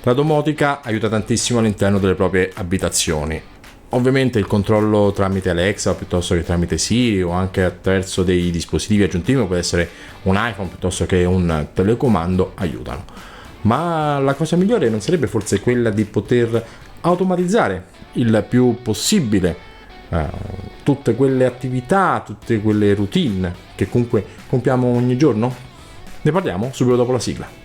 La domotica aiuta tantissimo all'interno delle proprie abitazioni. Ovviamente il controllo tramite Alexa piuttosto che tramite Siri o anche attraverso dei dispositivi aggiuntivi, può essere un iPhone piuttosto che un telecomando, aiutano. Ma la cosa migliore non sarebbe forse quella di poter automatizzare il più possibile tutte quelle attività, tutte quelle routine che comunque compiamo ogni giorno? Ne parliamo subito dopo la sigla.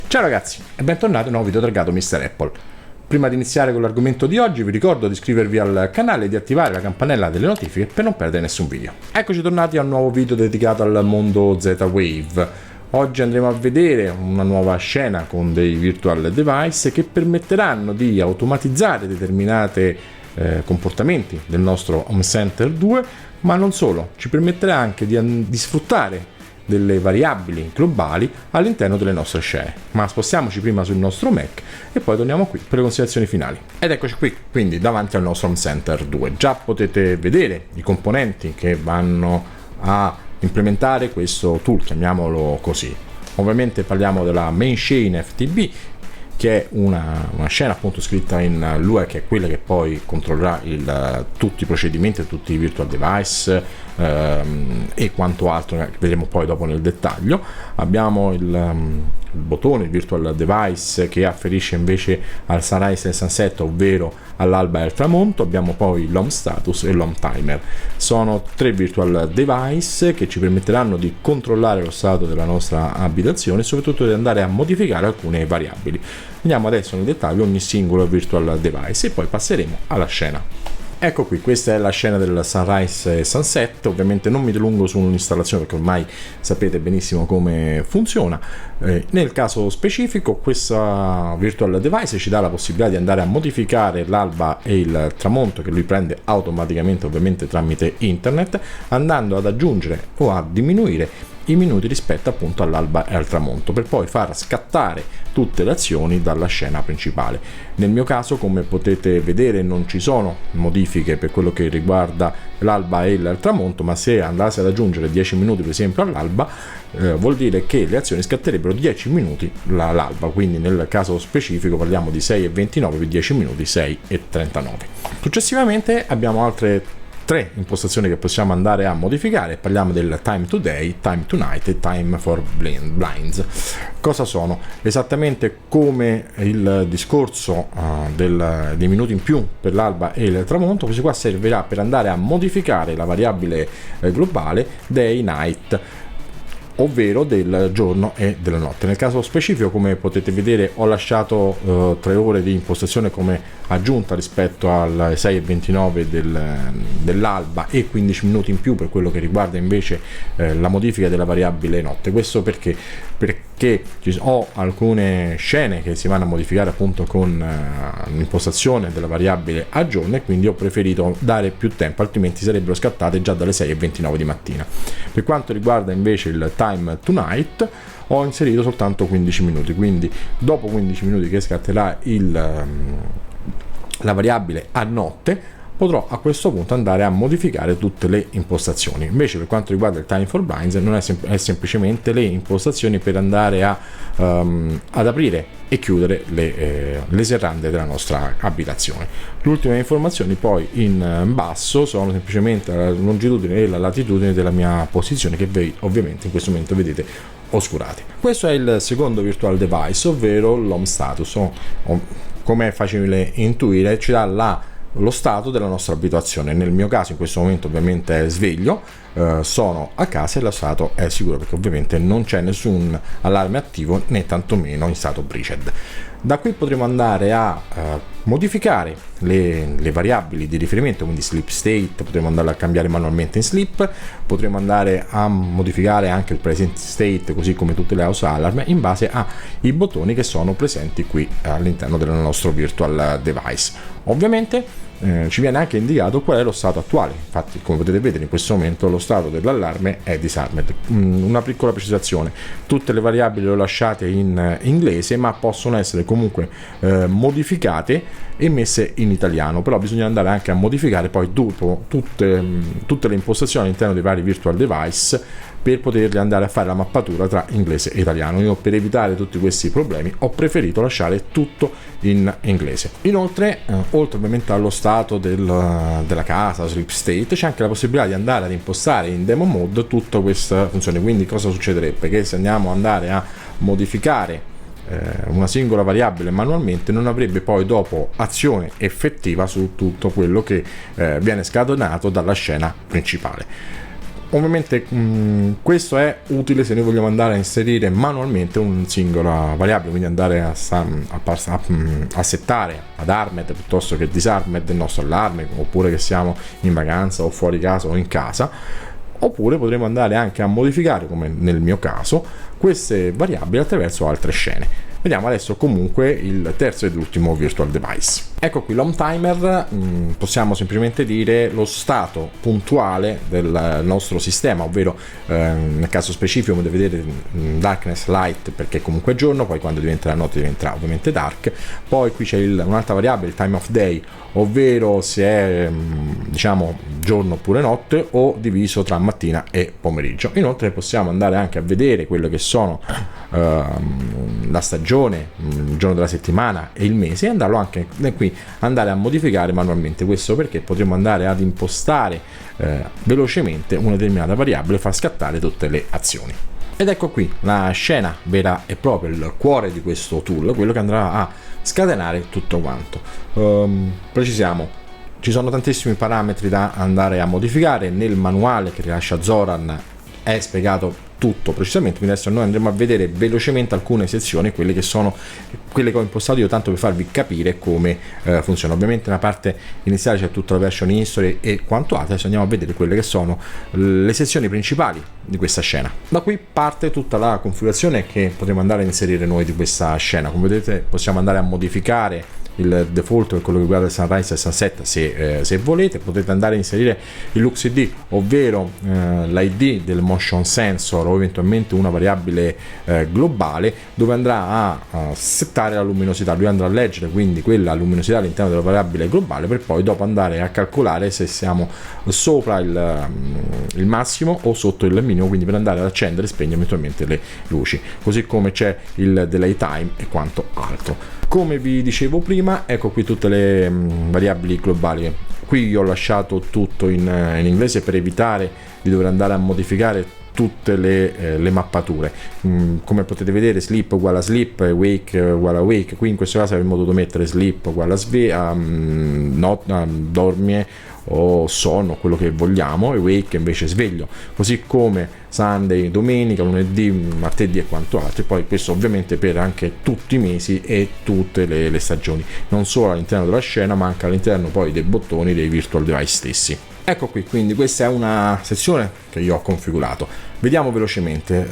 Ciao ragazzi e bentornati a un nuovo video targato Mr. Apple. Prima di iniziare con l'argomento di oggi vi ricordo di iscrivervi al canale e di attivare la campanella delle notifiche per non perdere nessun video. Eccoci tornati a un nuovo video dedicato al mondo Z-Wave. Oggi andremo a vedere una nuova scena con dei virtual device che permetteranno di automatizzare determinati comportamenti del nostro Home Center 2, ma non solo, ci permetterà anche di sfruttare delle variabili globali all'interno delle nostre scene. Ma spostiamoci prima sul nostro Mac e poi torniamo qui per le considerazioni finali. Ed eccoci qui, quindi davanti al nostro Home Center 2. Già potete vedere i componenti che vanno a implementare questo tool, chiamiamolo così. Ovviamente parliamo della main chain FTP, che è una scena appunto scritta in Lua, che è quella che poi controllerà tutti i procedimenti, tutti i virtual device e quanto altro che vedremo poi dopo nel dettaglio. Abbiamo il bottone, il virtual device, che afferisce invece al sunrise e sunset, ovvero all'alba e al tramonto. Abbiamo poi l'home status e l'home timer. Sono tre virtual device che ci permetteranno di controllare lo stato della nostra abitazione e soprattutto di andare a modificare alcune variabili. Andiamo adesso nel dettaglio ogni singolo virtual device e poi passeremo alla scena. Ecco qui, questa è la scena del sunrise e sunset. Ovviamente non mi dilungo su un'installazione perché ormai sapete benissimo come funziona. Nel caso specifico questa virtual device ci dà la possibilità di andare a modificare l'alba e il tramonto, che lui prende automaticamente ovviamente tramite internet, andando ad aggiungere o a diminuire i minuti rispetto appunto all'alba e al tramonto, per poi far scattare tutte le azioni dalla scena principale. Nel mio caso, come potete vedere, non ci sono modifiche per quello che riguarda l'alba e il tramonto, ma se andassi ad aggiungere 10 minuti per esempio all'alba, vuol dire che le azioni scatterebbero 10 minuti l'alba, quindi nel caso specifico parliamo di 6:29 per 10 minuti 6:39. Successivamente abbiamo altre tre impostazioni che possiamo andare a modificare. Parliamo del time to day, time to night e time for blinds. Cosa sono? Esattamente come il discorso dei minuti in più per l'alba e il tramonto, questo qua servirà per andare a modificare la variabile globale day night, ovvero del giorno e della notte. Nel caso specifico, come potete vedere, ho lasciato 3 ore di impostazione come aggiunta rispetto al 6:29 dell'alba e 15 minuti in più per quello che riguarda invece la modifica della variabile notte. Questo perché ho alcune scene che si vanno a modificare appunto con l'impostazione della variabile a giorno e quindi ho preferito dare più tempo, altrimenti sarebbero scattate già dalle 6:29 di mattina. Per quanto riguarda invece il time to night, ho inserito soltanto 15 minuti, quindi dopo 15 minuti che scatterà la variabile a notte, potrò a questo punto andare a modificare tutte le impostazioni. Invece per quanto riguarda il time for blinds non è semplicemente le impostazioni per andare ad aprire e chiudere le serrande della nostra abitazione. Le ultime informazioni poi in basso sono semplicemente la longitudine e la latitudine della mia posizione, che voi ovviamente in questo momento vedete oscurate. Questo è il secondo virtual device, ovvero l'home status. Come è facile intuire, ci dà lo stato della nostra abitazione. Nel mio caso in questo momento ovviamente è sveglio, sono a casa e lo stato è sicuro, perché ovviamente non c'è nessun allarme attivo né tantomeno in stato breached. Da qui potremo andare a modificare le variabili di riferimento, quindi sleep state potremo andare a cambiare manualmente in sleep, potremo andare a modificare anche il present state, così come tutte le house alarm, in base ai bottoni che sono presenti qui all'interno del nostro virtual device. Ovviamente ci viene anche indicato qual è lo stato attuale. Infatti, come potete vedere, in questo momento lo stato dell'allarme è disarmed. Una piccola precisazione: tutte le variabili le ho lasciate in inglese, ma possono essere comunque modificate e messe in italiano, però bisogna andare anche a modificare poi dopo tutte le impostazioni all'interno dei vari virtual device per poterli andare a fare la mappatura tra inglese e italiano. Io, per evitare tutti questi problemi, ho preferito lasciare tutto in inglese. Inoltre, oltre ovviamente allo stato della casa, sleep state, c'è anche la possibilità di andare ad impostare in demo mode tutta questa funzione. Quindi cosa succederebbe? Che se andiamo ad andare a modificare una singola variabile manualmente, non avrebbe poi dopo azione effettiva su tutto quello che viene scatenato dalla scena principale. Ovviamente questo è utile se noi vogliamo andare a inserire manualmente una singola variabile, quindi andare a settare ad armed piuttosto che disarmed il nostro allarme, oppure che siamo in vacanza o fuori casa o in casa. Oppure potremo andare anche a modificare, come nel mio caso, queste variabili attraverso altre scene. Vediamo adesso comunque il terzo ed ultimo virtual device. Ecco qui l'home timer, possiamo semplicemente dire lo stato puntuale del nostro sistema, ovvero nel caso specifico potete vedere darkness light perché comunque è giorno, poi quando diventerà notte diventerà ovviamente dark. Poi qui c'è un'altra variabile, il time of day, ovvero se è diciamo giorno oppure notte o diviso tra mattina e pomeriggio. Inoltre possiamo andare anche a vedere quello che sono la stagione, il giorno della settimana e il mese, e andarlo anche qui andare a modificare manualmente. Questo perché potremo andare ad impostare velocemente una determinata variabile e far scattare tutte le azioni. Ed ecco qui la scena vera e propria, il cuore di questo tool, quello che andrà a scatenare tutto quanto. Precisiamo, ci sono tantissimi parametri da andare a modificare. Nel manuale che rilascia Zoran è spiegato tutto precisamente, quindi adesso noi andremo a vedere velocemente alcune sezioni, quelle che ho impostato io, tanto per farvi capire come funziona. Ovviamente nella parte iniziale c'è tutta la version history e quanto altro. Adesso andiamo a vedere quelle che sono le sezioni principali di questa scena. Da qui parte tutta la configurazione che potremo andare a inserire noi di questa scena. Come vedete possiamo andare a modificare il default per quello che riguarda il sunrise e il sunset se volete. Potete andare a inserire il LuxID, ovvero l'ID del motion sensor, o eventualmente una variabile globale dove andrà a settare la luminosità. Lui andrà a leggere quindi quella luminosità all'interno della variabile globale per poi dopo andare a calcolare se siamo sopra il massimo o sotto il minimo, quindi per andare ad accendere e spegnere eventualmente le luci, così come c'è il delay time e quanto altro. Come vi dicevo prima, ecco qui tutte le variabili globali. Qui io ho lasciato tutto in inglese per evitare di dover andare a modificare tutte le mappature. Come potete vedere, sleep uguale a sleep, wake uguale a wake. Qui in questo caso avremmo dovuto mettere sleep uguale a dormie o sonno, quello che vogliamo, e wake invece sveglio, così come Sunday, domenica, lunedì, martedì e quanto altro. E poi questo ovviamente per anche tutti i mesi e tutte le stagioni, non solo all'interno della scena ma anche all'interno poi dei bottoni dei virtual device stessi. Ecco qui, quindi questa è una sezione che io ho configurato. Vediamo velocemente.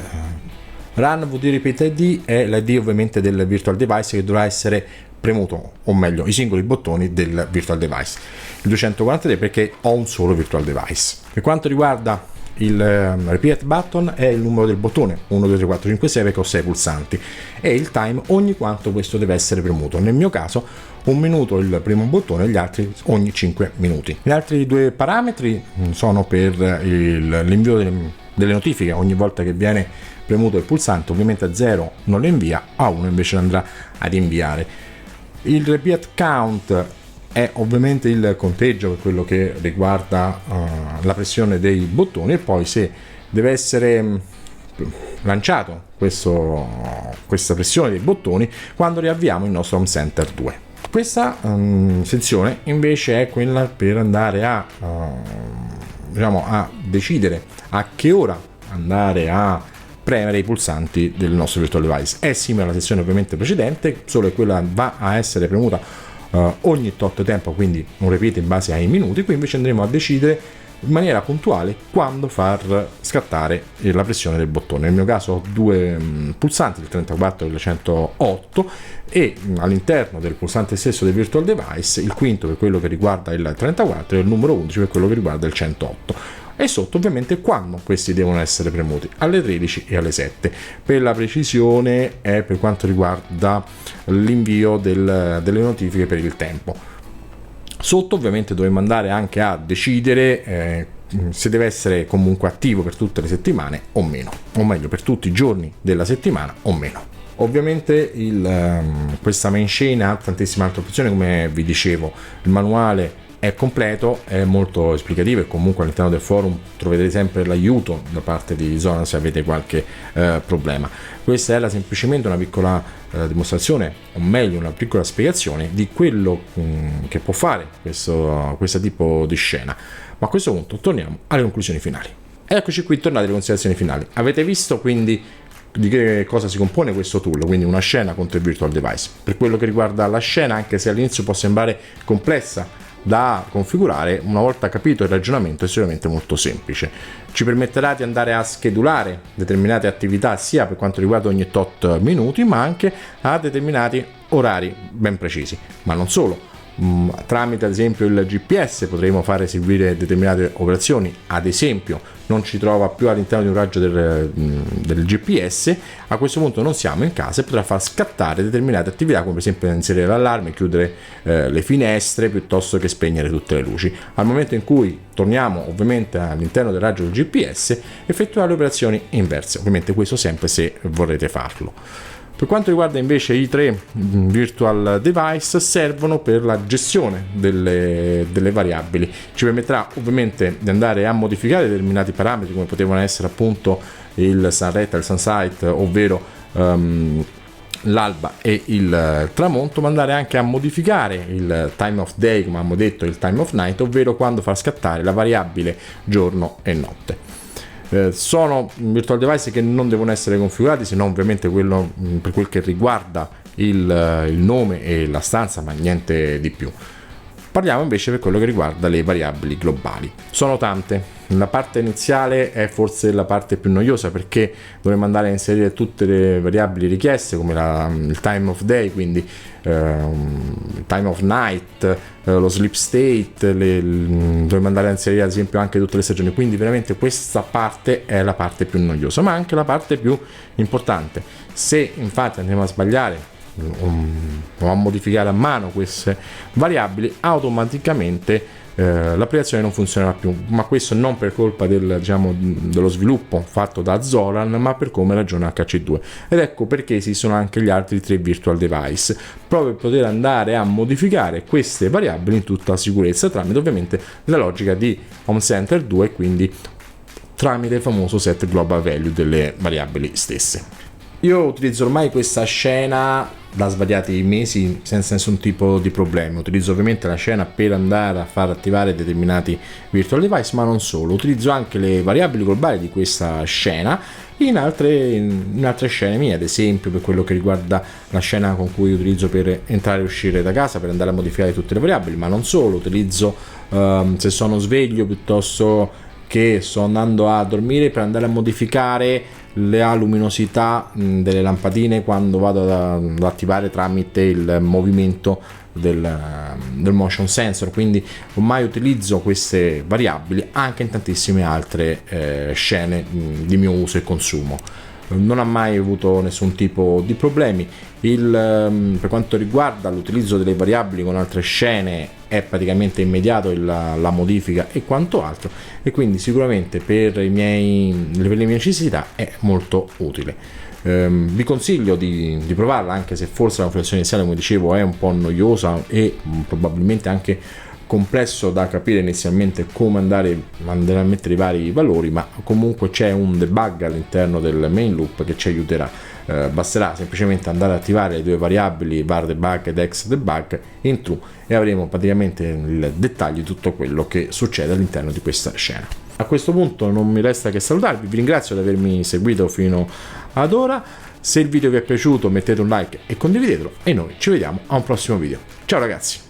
Run VD Repeat ID è l'ID ovviamente del virtual device che dovrà essere premuto, o meglio i singoli bottoni del virtual device. Il 243 perché ho un solo virtual device. Per quanto riguarda il repeat button è il numero del bottone 1, 2, 3, 4, 5, 6 perché ho 6 pulsanti, e il time ogni quanto questo deve essere premuto. Nel mio caso 1 minuto il primo bottone e gli altri ogni 5 minuti. Gli altri due parametri sono per l'invio delle notifiche. Ogni volta che viene premuto il pulsante, ovviamente a 0 non le invia, a 1 invece andrà ad inviare. Il repeat count è ovviamente il conteggio per quello che riguarda la pressione dei bottoni, e poi se deve essere lanciato questa pressione dei bottoni quando riavviamo il nostro Home Center 2. Questa sezione invece è quella per andare a decidere a che ora andare a premere i pulsanti del nostro virtual device. È simile alla sezione ovviamente precedente, solo che quella va a essere premuta ogni tot tempo, quindi un repeat in base ai minuti. Qui invece andremo a decidere in maniera puntuale quando far scattare la pressione del bottone. Nel mio caso ho due pulsanti, il 34 e il 108, e all'interno del pulsante stesso del virtual device il quinto per quello che riguarda il 34 e il numero 11 per quello che riguarda il 108. E sotto ovviamente quando questi devono essere premuti, alle 13 e alle 7. Per la precisione è per quanto riguarda l'invio delle notifiche per il tempo. Sotto ovviamente dovremo andare anche a decidere se deve essere comunque attivo per tutte le settimane o meno, o meglio per tutti i giorni della settimana o meno. Ovviamente questa main chain ha tantissime altre opzioni, come vi dicevo. Il manuale è completo, è molto esplicativo e comunque all'interno del forum troverete sempre l'aiuto da parte di Zoran se avete qualche problema. Questa era semplicemente una piccola dimostrazione, o meglio una piccola spiegazione di quello che può fare questo tipo di scena. Ma a questo punto torniamo alle conclusioni finali. Eccoci qui, tornate alle considerazioni finali. Avete visto quindi di che cosa si compone questo tool, quindi una scena contro il virtual device. Per quello che riguarda la scena, anche se all'inizio può sembrare complessa da configurare, una volta capito il ragionamento è sicuramente molto semplice. Ci permetterà di andare a schedulare determinate attività sia per quanto riguarda ogni tot minuti, ma anche a determinati orari ben precisi. Ma non solo. Tramite ad esempio il GPS potremo fare eseguire determinate operazioni. Ad esempio non ci trova più all'interno di un raggio del GPS, a questo punto non siamo in casa e potrà far scattare determinate attività, come per esempio inserire l'allarme, chiudere le finestre piuttosto che spegnere tutte le luci. Al momento in cui torniamo ovviamente all'interno del raggio del GPS, effettuare le operazioni inverse, ovviamente questo sempre se vorrete farlo. Per quanto riguarda invece i 3 virtual device, servono per la gestione delle variabili. Ci permetterà ovviamente di andare a modificare determinati parametri, come potevano essere appunto il sunset e il sunset, ovvero l'alba e il tramonto, ma andare anche a modificare il time of day, come abbiamo detto, il time of night, ovvero quando far scattare la variabile giorno e notte. Sono virtual device che non devono essere configurati, se non ovviamente quello per quel che riguarda il nome e la stanza, ma niente di più. Parliamo invece per quello che riguarda le variabili globali. Sono tante. La parte iniziale è forse la parte più noiosa, perché dovremo andare a inserire tutte le variabili richieste, come il time of day, quindi il time of night, lo sleep state, dovremo andare a inserire ad esempio anche tutte le stagioni. Quindi veramente questa parte è la parte più noiosa, ma anche la parte più importante. Se infatti andiamo a sbagliare o a modificare a mano queste variabili, automaticamente l'applicazione non funzionerà più, ma questo non per colpa dello sviluppo fatto da Zoran, ma per come ragiona HC2. Ed ecco perché esistono anche gli altri 3 virtual device, proprio per poter andare a modificare queste variabili in tutta sicurezza, tramite ovviamente la logica di Home Center 2 e quindi tramite il famoso set global value delle variabili stesse. Io utilizzo ormai questa scena da svariati mesi senza nessun tipo di problemi. Utilizzo ovviamente la scena per andare a far attivare determinati virtual device, ma non solo. Utilizzo anche le variabili globali di questa scena in altre scene mie, ad esempio per quello che riguarda la scena con cui utilizzo per entrare e uscire da casa, per andare a modificare tutte le variabili, ma non solo. Utilizzo se sono sveglio piuttosto che sto andando a dormire, per andare a modificare la luminosità delle lampadine quando vado ad attivare tramite il movimento del motion sensor. Quindi ormai utilizzo queste variabili anche in tantissime altre scene di mio uso e consumo. Non ha mai avuto nessun tipo di problemi. Per quanto riguarda l'utilizzo delle variabili con altre scene, è praticamente immediato la modifica e quanto altro, e quindi sicuramente per le mie necessità è molto utile. Vi consiglio di provarla, anche se forse la configurazione iniziale, come dicevo, è un po' noiosa e probabilmente anche complesso da capire inizialmente come andare a mettere i vari valori, ma comunque c'è un debug all'interno del main loop che ci aiuterà. Basterà semplicemente andare ad attivare le 2 variabili var debug ed ex debug in true e avremo praticamente il dettaglio di tutto quello che succede all'interno di questa scena. A questo punto non mi resta che salutarvi, vi ringrazio di avermi seguito fino ad ora. Se il video vi è piaciuto mettete un like e condividetelo, e noi ci vediamo a un prossimo video. Ciao ragazzi!